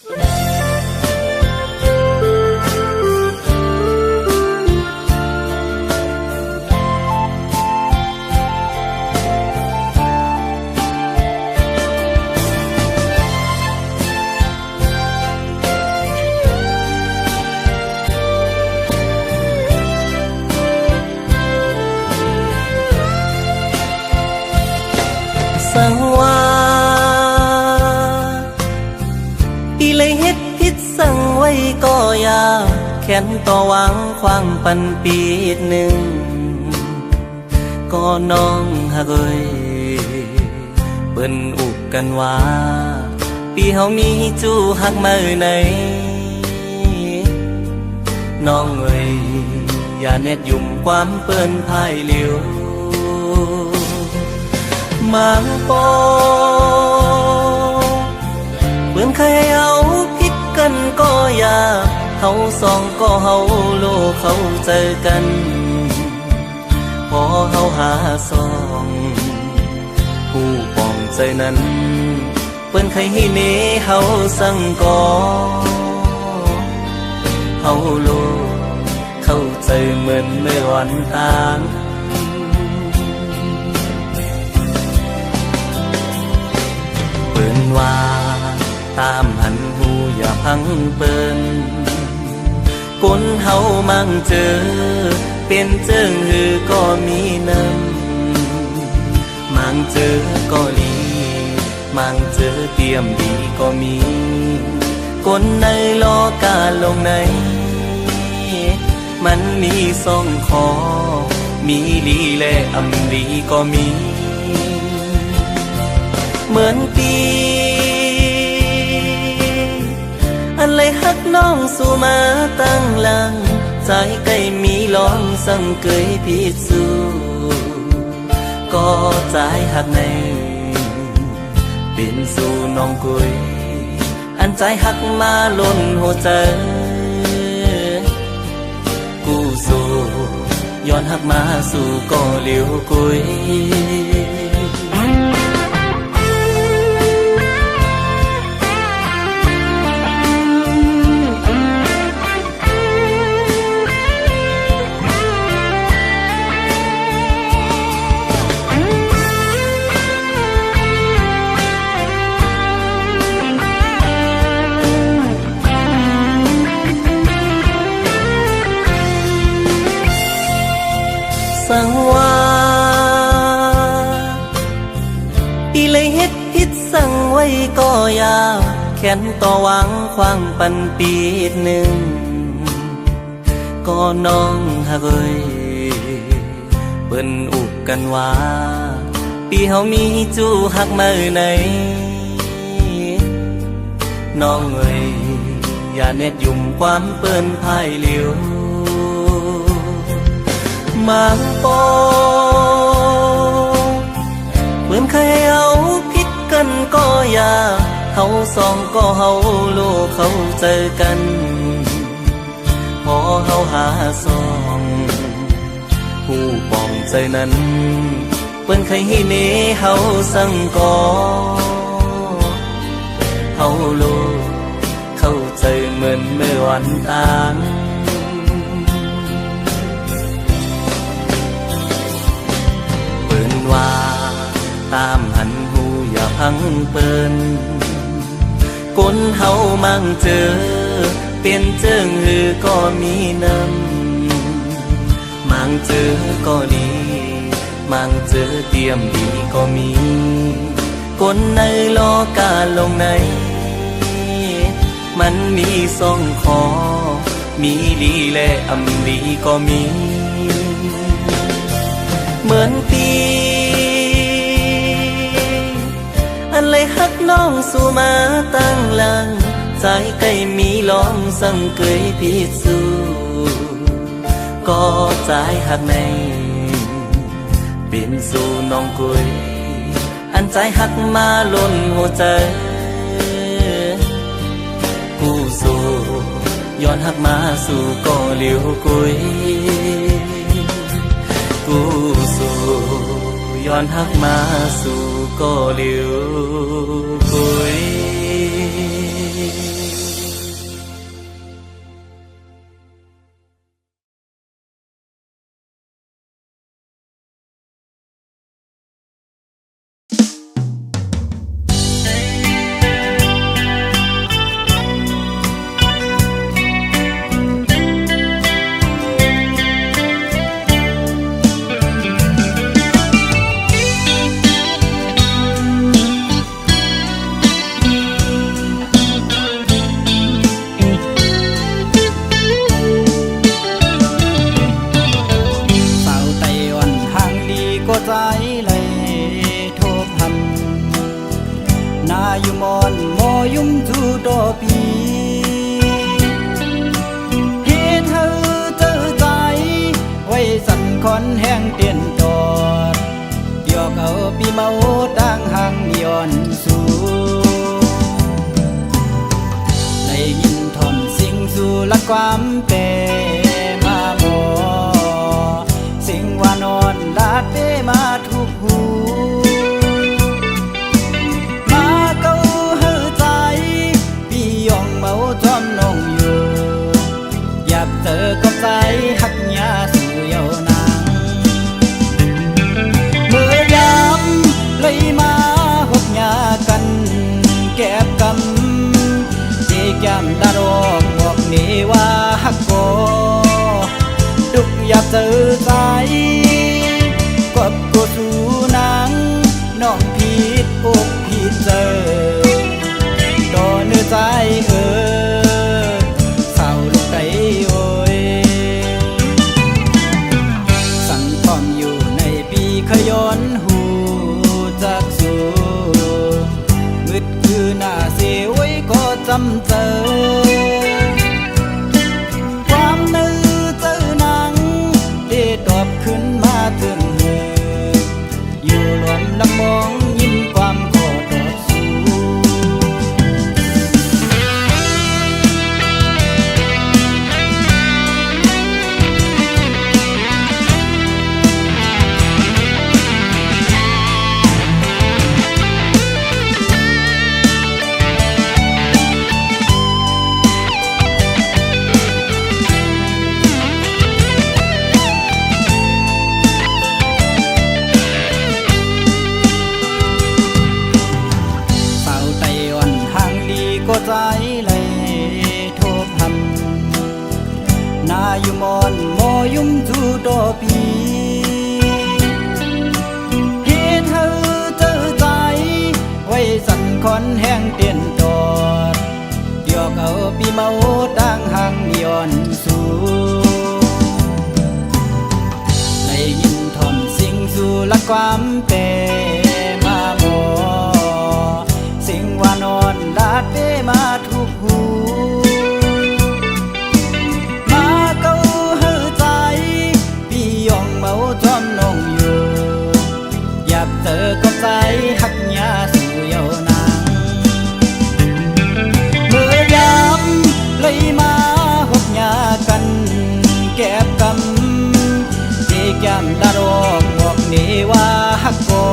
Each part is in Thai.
สังว่าอีเลยเฮ็ดผิดสั่งไว้ก็อยาแค้นต่อหวังความปันปีหนึ่งก็น้องฮักเอ้ยเปิ้นอุกกันว่าปีเฮามีจูฮักมื้อไหนน้องเอ้ยอย่าเน็ดยุ่มความเปิ้นพายเหลียวมังปอเปื่อนใครเอาผิดกันก็อย่าเฮาสองก็เฮาโลเขาเจอกันพอเฮาหาสองผู้ปองใจนั้นเปื่อนใครให้เนเฮาสั่งก่อเฮาโลเข้าใจเหมือนเมื่อวันต่างเปิ้นว่าตามหันหูอย่าพังเปิ้นคนเฮามั่งเจอเป็นเจิงหือก็มีน้ำมั่งเจอก็ลีมั่งเจอเตรียมดีก็มีคนในโลกาลงไหนมันมีสองคอมีลีและอำลีก็มีเหมือนปีอันเลยฮักน้องสู่มาตั้งหลังใจใกล้มีลองสั่งเกยพิสูก็ใจฮักในเป็นสู่น้องกุยอันใจฮักมาล้นหัวใจกูสู่ย้อนฮักมาสู่ก็เหลียวกุยสังว่าอีเลยเฮ็ดผิดสั่งไว้ก็อยาแค้นต่อหวังความปันปีหนึ่งก็น้องฮักเอ้ยเปิ้นอุกกันว่าปีเฮามีจูฮักมื้อไหนน้องเอ้ยอย่าเน็ดยุ่มความเปิ้นพายเหลียวมังปอเปื่อนใครเอาผิดกันก็อย่าเฮาสองก็เฮาโลเขาเจอกันพอเฮาหาสองผู้ปองใจนั้นเปื่อนใครให้เนเฮาสั่งก่อเฮาโลเข้าใจเหมือนเมื่อวันต่างว่าตามหันหูอย่าพังเปิ้นคนเฮามั่งเจอเป็นเจิงหือก็มีน้ำมั่งเจอก็ดีมั่งเจอเตรียมดีก็มีคนในโลกาลงไหนมันมีสองคอมีลีและอำลีก็มีเหมือนปีอันเลยฮักน้องสู่มาตั้งหลังใจใกล้มีลองสั่งเกยพิสูก็ใจฮักในเป็นสู่น้องกุยอันใจฮักมาล้นหัวใจกูสู่ย้อนฮักมาสู่ก็เหลียวกุยกูสู่ย้อนฮักมาสู่ก็เหลียวกุย ปีเฮ็ดให้เจอใจไว้สั่นคอนแห้งเตียนตอดยอกเอาปีเมาดังหางย้อนสู่ได้ยินทอนสิ่งสู่ละความเป็นมาหมอสิ่งว่านอนลาดเปมาทุกหูมาเก้าเฮือใจพี่ยองเมาจอมนองอยู่อยากเจอกับใจหักยาสู่เยาวนางเมื่อยามเลยมาหกยากันแก็บกำเจจำดารอกบอกนี่ว่าหักก็ดุกอยากเจอใจกบกูสู่นางน้องผิดอกผิดเจอต่อเนื้อใจเศร้าลูกไก่โอยสั่งพร้อมอยู่ในปีขย้อนหูจากสู่มืดคือหน้าเสียไว้ก็จำเจอความนึกเจอหนังได้ตอบขึ้นมาถึงมืออยู่รวมลังมองยิ้มความขอตอบสู่ก็ใจเลยโทบหันนาอยู่มอนมอยุ่มจูดอปีเฮ็ดให้เจอใจไว้สั่นคอนแห้งเตียนตอดยอกเอาปีเมาดังหางย้อนสู่ได้ยินทอนสิ่งสู่ละความเป็นมาหมอสิ่งว่านอนลาดเปมาทุกหูมาเก้าเฮือใจพี่ยองเมาจอมนองอยู่อยากเจอกับใจหักยาสู่เยาวนางเมื่อยามเลยมาหกยากันแก็บกำเจจำดารอกบอกนี่ว่าหักก็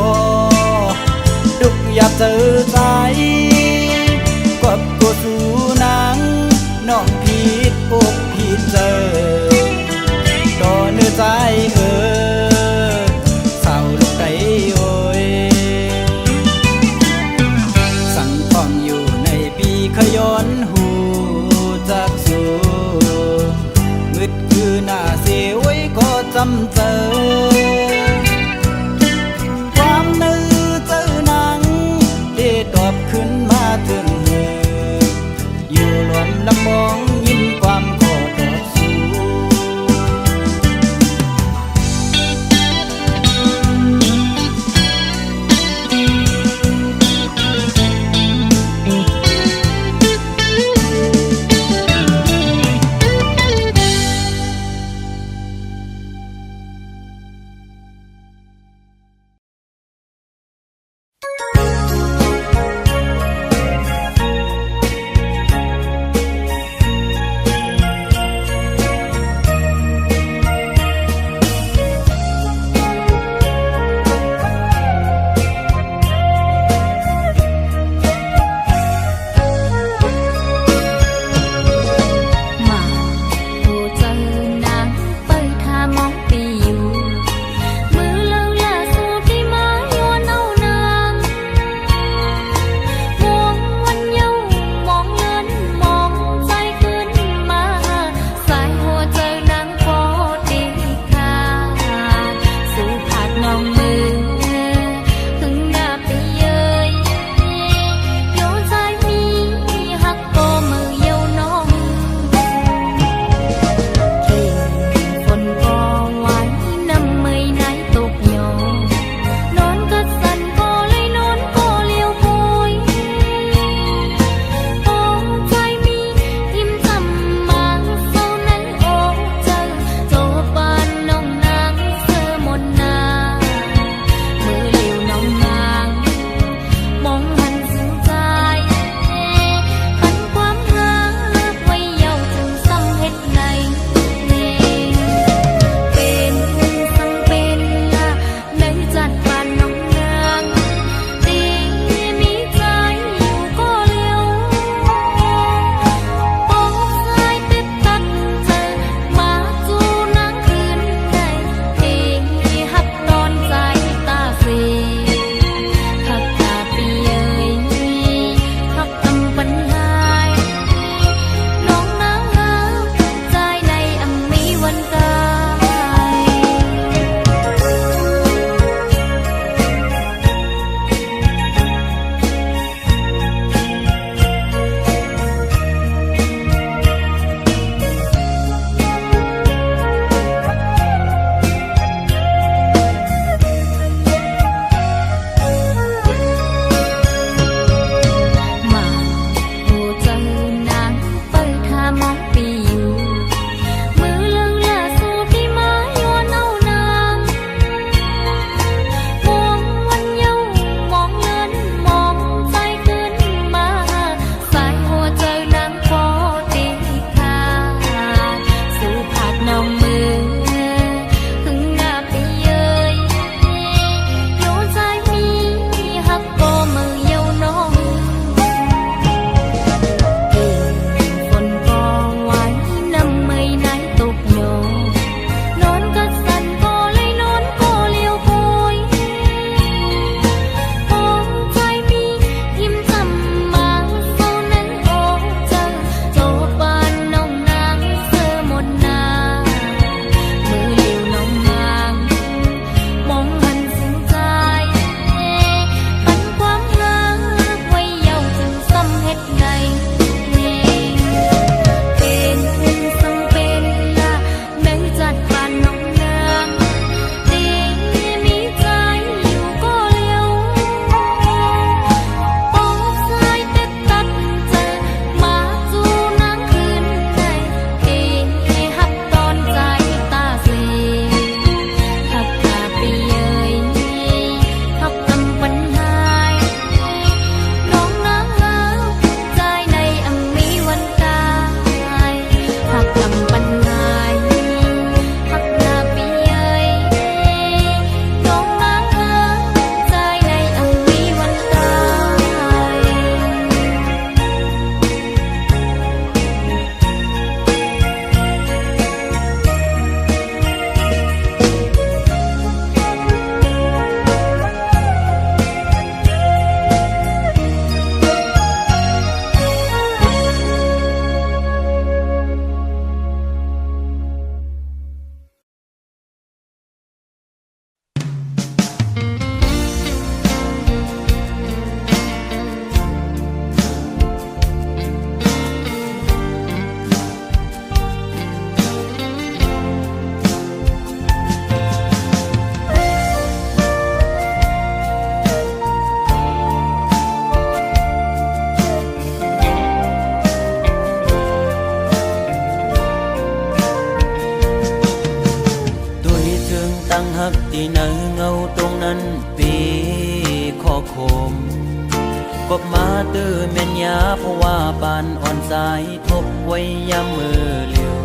บมาเตือแม่นยาเพราะว่าปานอ่อนสายทบไว้ยามมือเลียว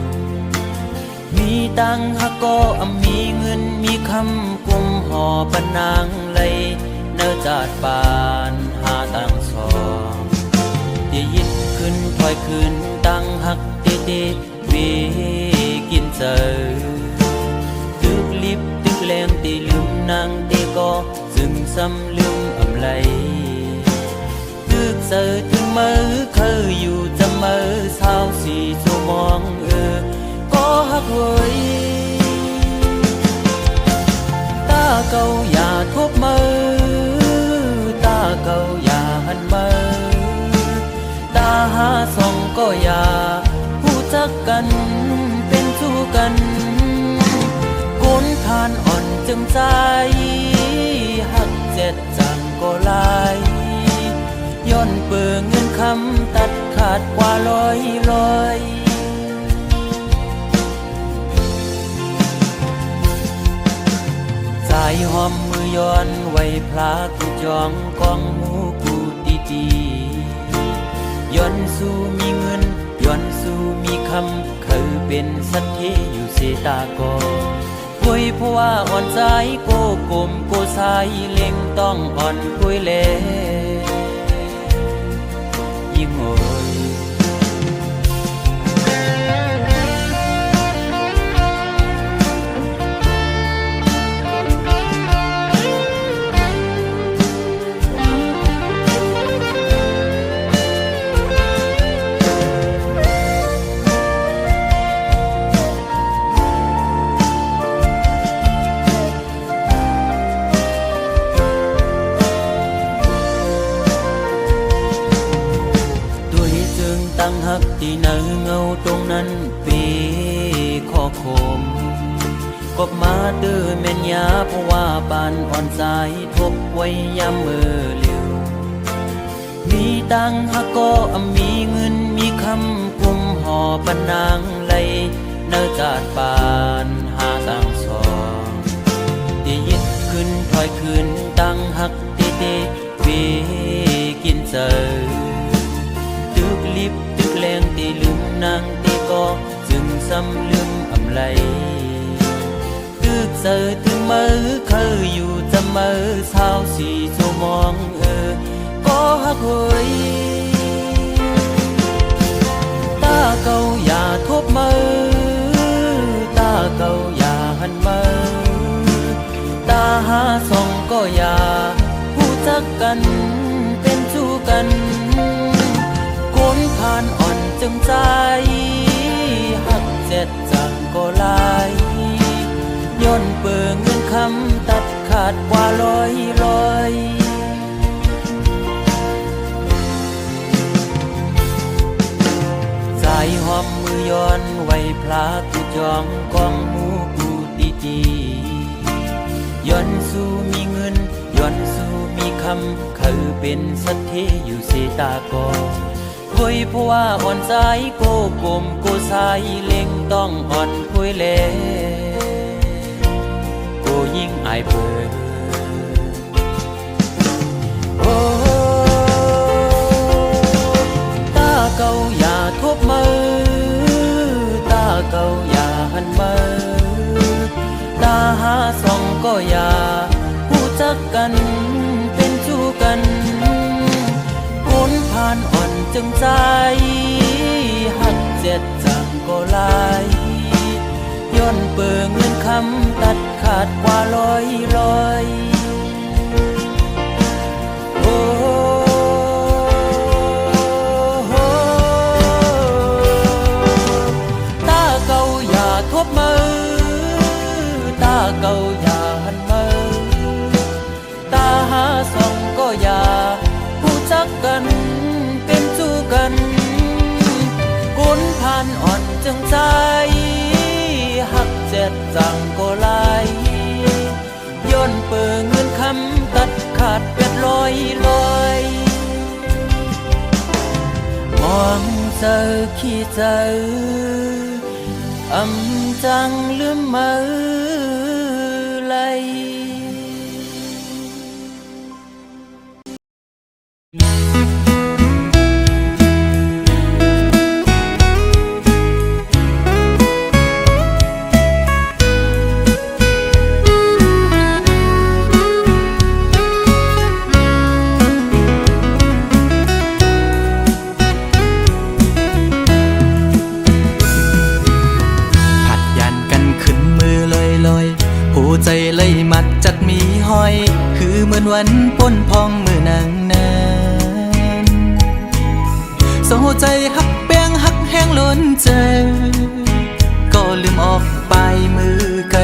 มีตังฮักก็มีเงินมีคำกุมห่อปนนางเลยเนื้อจาดปานหาตังสองเดียยิดขึ้นถอยขึ้นตังฮักเตเตวีกินเจอตึกลิบตึกแรงตีลืมนางเตก็ซึมซ้ำลืมอำไลตึกเจอถึงมือเคยอยู่จะมือเศร้าสีชั่วมองก็ฮักเว้ยตาเก่าอย่าทบมือตาเก่าอย่าหันมือตาหาส่องก็อย่าผู้จักกันเป็นสู้กันคนทานอ่อนจึงใจหักเจ็ดจังก็ลายย้อนเปื่อเงินคำตัดขาดกว่าร้อยสายหอมมือย้อนไว้พลากูจองกองหมูกูดีย้อนสู้มีเงินย้อนสู้มีคำเคยเป็นสัตย์ที่อยู่เสตากอคุยเพราะว่าอ่อนใจโกกลมโกสายเล็งต้องอ่อนคุยเล่ยิ่งโอยตั้งหักที่เนื้อเงาตรงนั้นปีขอคมกบมาเตือแม่นยาเพราะว่าปานอ่อนสายทบไว้ยามมือเลียวมีตังหักก็มีเงินมีคำกุมห่อปนนางเลยเนื้อจาดปานหาตังสองที่ยิดขึ้นถอยขึ้นตังหักเตเตวีกินเจอตึกลิบตึกแรงตีลืมนางตีก็จึงซ้ำลืมอำไลตึกเจอถึงมือเคยอยู่จะมือเศร้าสีชั่วมองก็ฮักเว้ยตาเก่าอย่าทบมือตาเก่าอย่าหันมือตาหาส่องก็อย่าผู้จักกันเป็นสู้กันคนผ่านอ่อนจึงใจหักเจ็ดจังก็ลายย้อนเปื่อเงินคำตัดขาดกว่าร้อยสายหอมมือย้อนไว้พลากูจองกองหมูกูดีย้อนสู้มีเงินย้อนสู้มีคำเคยเป็นสัตย์ที่อยู่เสตากอคุยเพราะว่าอ่อนใจโกกลมโกสายเล็งต้องอ่อนคุยเล่โกยิ่งอายเปิดโอ้ตาเก่าอย่าทบมือตาเก่าอย่าหันมือตาหาส่องก็อย่าผู้จักกันเป็นสู้กันคนผ่านอ่อนจึงใจหักเจ็ดจังก็ลายย้อนเปื่อเงินคำตัดขาดกว่าร้อยโอ้ตาเก่าอย่าทบมือตาเก่าอย่าหันมือตาหาส่องก็อย่าผู้จักกันเป็นสู้กันคนผ่านอ่อนจึงใจหักเจ็ดจังก็ลายย้อนเปื่อเงินคำตัดขาดเป็ดลอยมองเจอขี้เจอจังลืมมือไหล มือนวันปนพองมือนางนานโซใจหักแป้งหักแห้งล้นใจก็ลืมออกไปมือไกล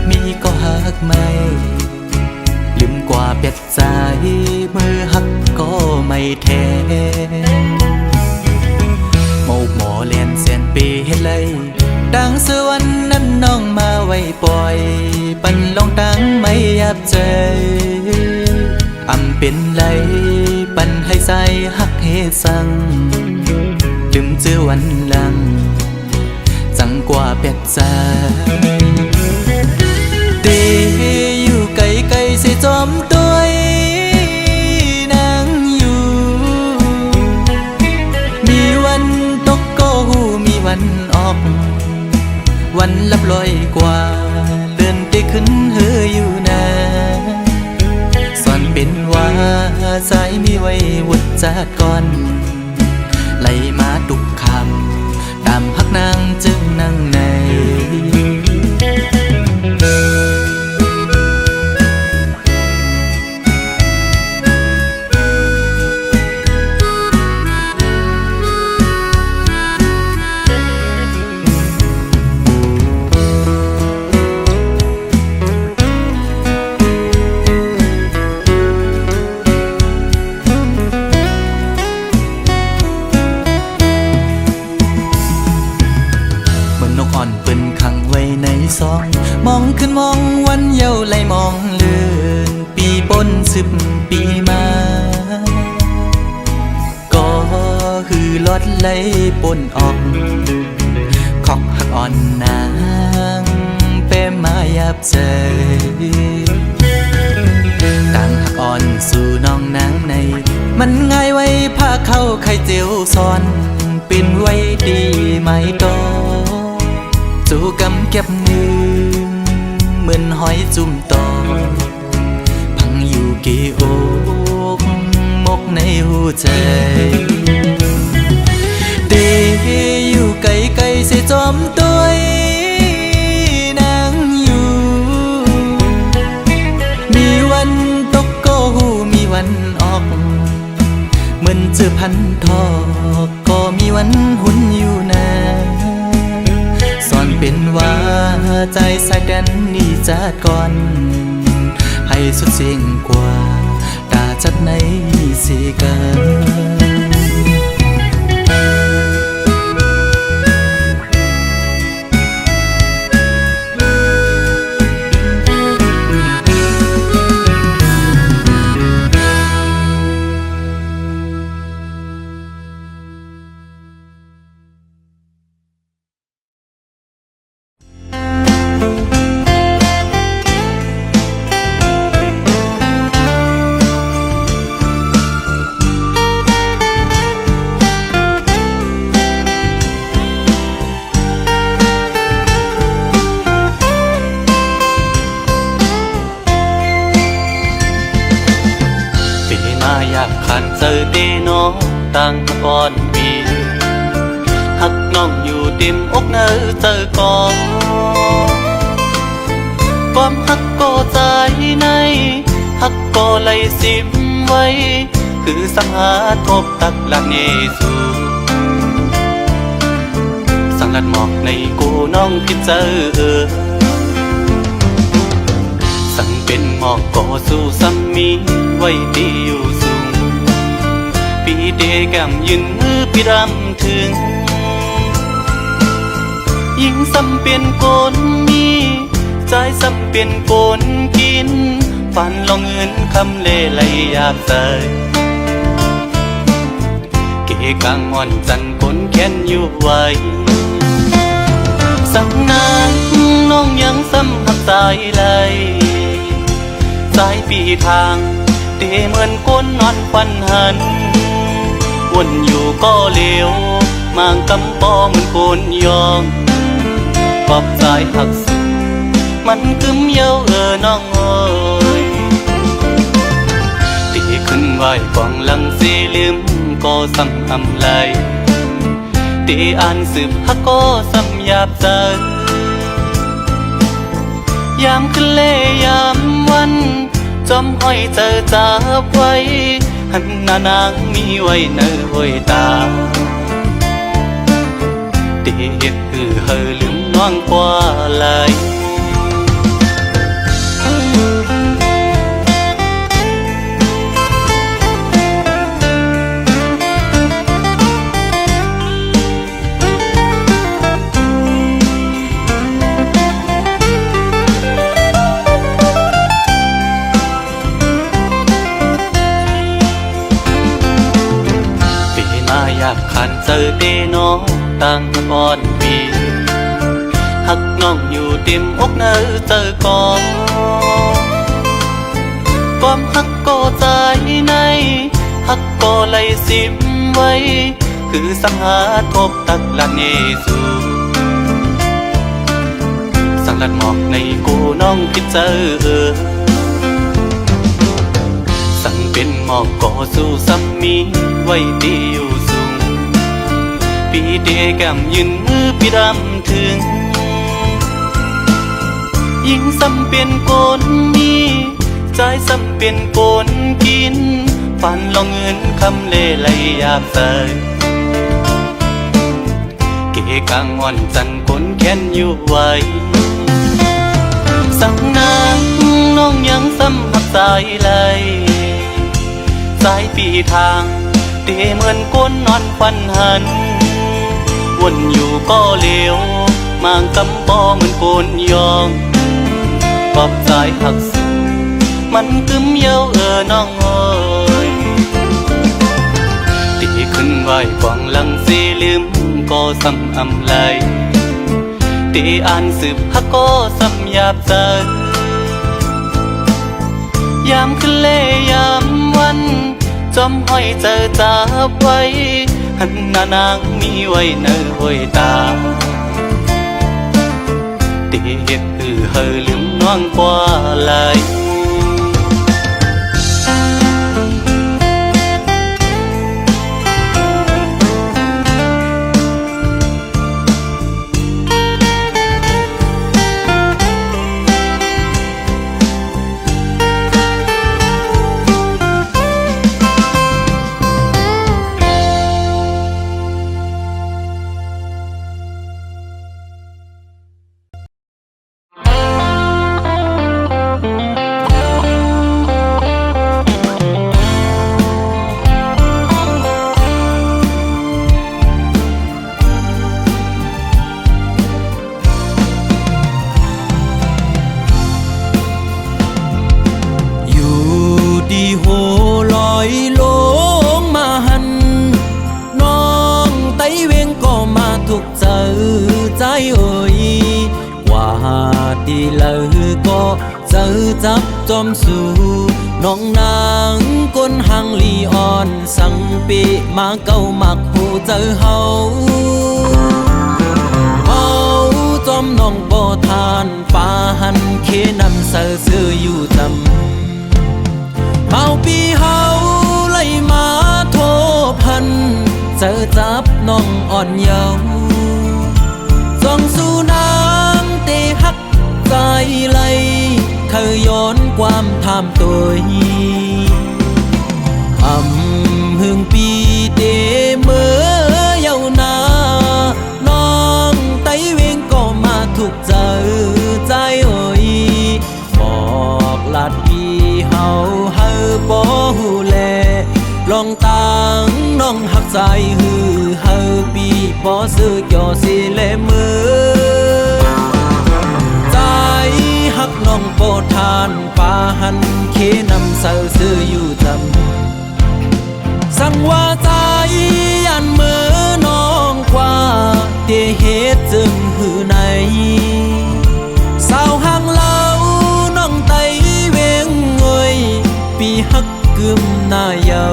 มีก็หักไม่ลืมกว่าเปียดใจมือหักก็ไม่แท้โมกหมอเลียนเสียนปีเฮ็ดเลยดังสวรรค์นั้นน้องมาไว้ปล่อยปันลองตั้งไม่ยับใจอำเป็นไรปันให้ใจหักเฮสังลืมเจอวันหลังจังกว่าเปียดใจเดอยู่ไกลไกลเสียจอมตัวนางอยู่มีวันตกก็หูมีวันออกวันลับลอยกว่าเลื่อนไปขึ้นเฮออยู่นาสอนเป็นว่าสายมีไว้วุดจากก่อนไหลมาทุกคำตามหักนางจึงนั่งในมองขึ้นมองวันเยาว์ไหลมองเลื่อนปีปน10 ปีมาก็คือลอดไหลปนออกขอกหักอ่อนนางเป้มายับใจต่างหักอ่อนสู่น้องนางในมันง่ายไว้พาเข้าไข่เจียวซ้อนเป็นไว้ดีไหมต่อสู่กำเก็บมือเหมือนหอยจุ่มตอพังอยู่กี่อกมกในหัวใจเดอยู่ไกลไกลเสียจอมตัวนางอยู่มีวันตกก็หูมีวันออกเหมือนเจอพันทอกก็มีวันหุ่นอยู่นาสอนเป็นว่าใจสายแดนนี่จัดก่อนให้สุดเสียงกว่าตาจัดในสีกัน เจอเดน้องตั้งก่อนปีหักน้องอยู่เต็มอกเนอเจอก่อนความหักก็ใจในหักก็ไหลสิมไว้คือสังหาทบตักหลักเนสูสังลัดหมอกในกูน้องพิเจอสั่งเป็นหมอกก็สู้ซ้ำมีไว้ดีอยู่สูงปีเดแก้มยืนมือพี่รำถึงยิ่งซ้ำเป็นคนมีใจซ้ำเป็นคนกินฝันลองเงินคำเล่ไหลอยากใส่เกกางอ่อนจันคนแค้นอยู่ไว้สั่งนานน้องยังซ้ำหักสายไหลสายปีทางเตเหมือนก้นนอนควันหันวนอยู่ก็เลี้ยวมางกำปอเหมือนคนยองปอบสายหักสุดมันกึมเย้าน้องเอ้ยตีขึ้นไหวกองหลังสีลืมก็ซ้ำทำไรตีอ่านสืบฮักก็ซ้ำหยาบใจยามขึ้นเล่ยามวัน จำห้อยเจอจับไว้หันหน้านางมีไว้เนอห้อยตาเด็ดคือเฮอลืมน้องกว่าไหลอยากขันเจอเดน้องตั้งก่อนปีหักน้องอยู่เต็มอกเนอเจอก่อนความหักก็ใจในหักก็ไหลสิบไว้คือสังหาทบตักละเนสูสังลัดหมอกในกูน้องคิดเจอสั่งเป็นหมอกก่อสู้ซ้ำมีไว้ดีอยู่สูงปีเดแก้มยืนมือปีดำถึงยิ่งซ้ำเป็นคนมีใจซ้ำเป็นคนกินฝันลองเงินคำเล่ไหลยาบใสเกกางวันจันคนแค้นอยู่ไว้สั่งนางน้องยังซ้ำหักสายไหลสายปีทางเตเหมือนก้นนอนฟันหันวนอยู่ก็เลวมางกำบ่เหมือนโกนยองปอบใจหักสูมันกึมเย้าน้องเอ้ยตีขึ้นไหวกวางหลังสีลืมก็ซ้ำอำไหลตีอ่านสืบหักก็ซ้ำหยาบใจยามคืนเล่ยามวันจอมห้อยเจอจับไว้หันหน้านางมีไว้เนอห้อยตาเด็ดคือเฮอลืมน้องกว่าไหลจับจอมสู่น้องนางก้นหังลีอ่อนสังปีมาเก้ามักหูเจอเฮาจอมน้องบ่ทานป่าหันเคนำเสือซื้ออยู่จำเมาปีเฮาไล่มาโทพันเจอจับน้องอ่อนเยาว์ส่องสู่นางเตหักใจไหลเคยย้อนความทำตัวหึงปีเตเมื่อเยาวนานน้องไต้เวงก็มาถูกใจเอ่ยบอกลาดพี่เฮาเฮอบ่หูแลลองตังน้องหักใจฮือเฮอปีบ่ซื้อเกี่ยวสิเลมือหักน้องโปทานป่าหันเคนำเสือซื้ออยู่จำสั่งว่าใจอันเมื่อน้องกว่าเตเหตุจึงหือในสาวห่างเล่าน้องไตเวงเงยปีหักกึมหน้าเยา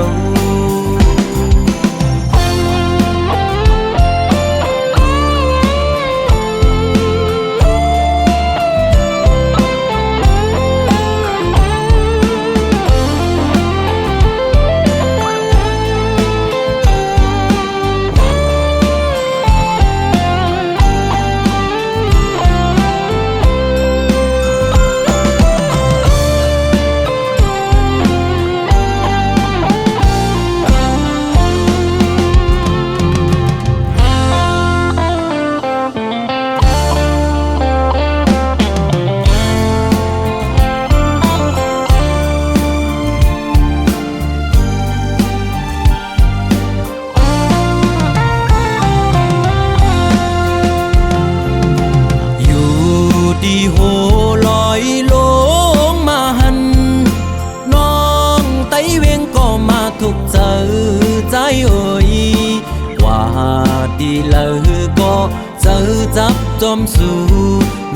ก็เจอจับจอมสู่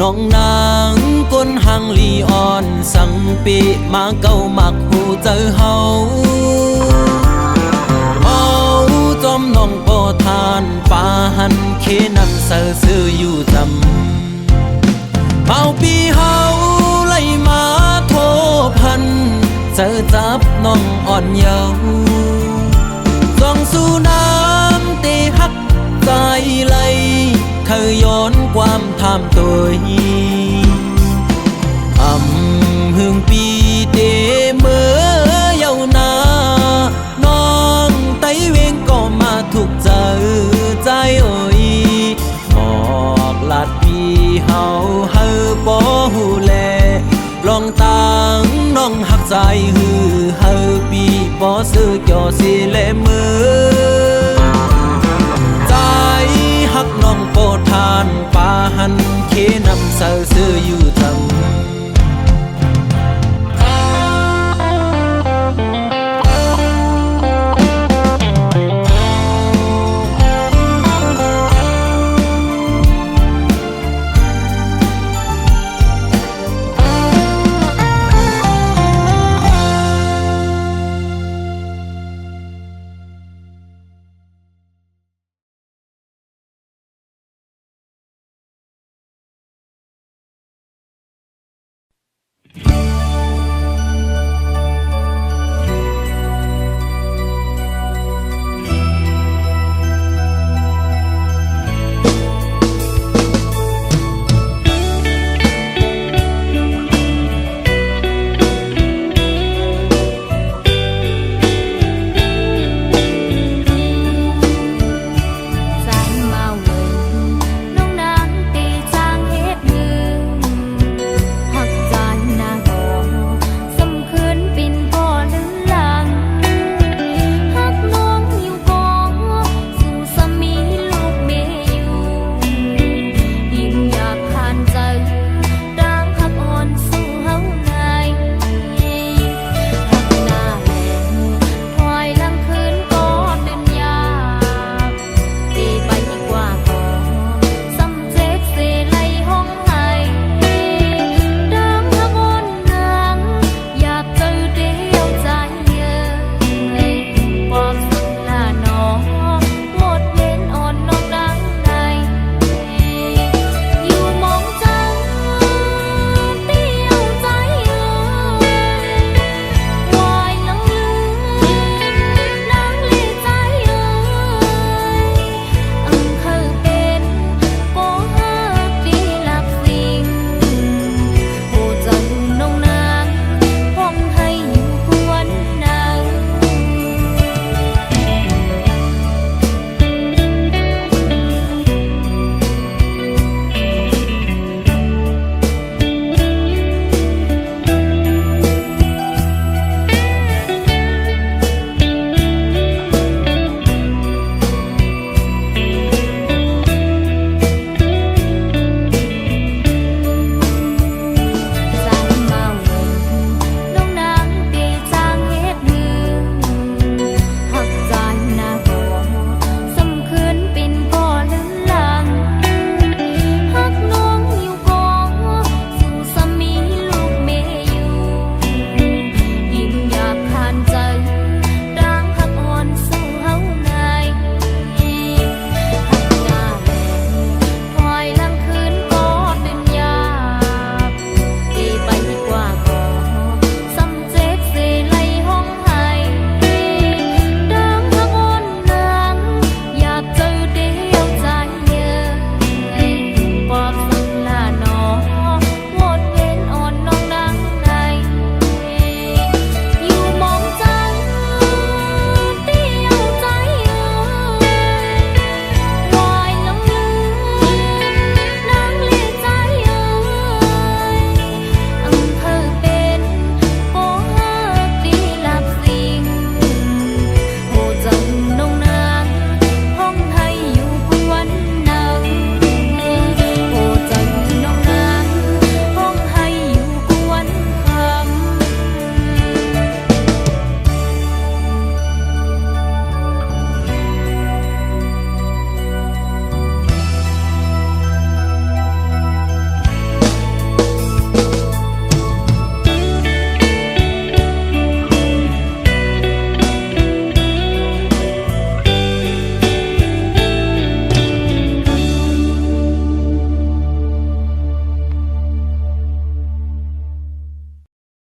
น้องนางก้นหังลีอ่อนสังปีมาเก้ามักหูเจอเฮาจอมน้องก็ทานปาหันเคนันเสือซื้ออยู่จำเมาปีเฮาไล่มาโทพันเจอจับน้องอ่อนเยาว์ส่องสู่น้ำตีหักใจไหลเคยย้อนความทำตัวหึงปีเตเมื่อเยาวนานองไตเวงก็มาถูกเจอใจเอ่ยหมอกลาดปีเฮาเฮอบ่หูแลลองตังน้องหักใจฮือเฮอปีบ่ซื้อจ่อสิแลมือใจหักน้องโปทานปาหันเคนำเสือ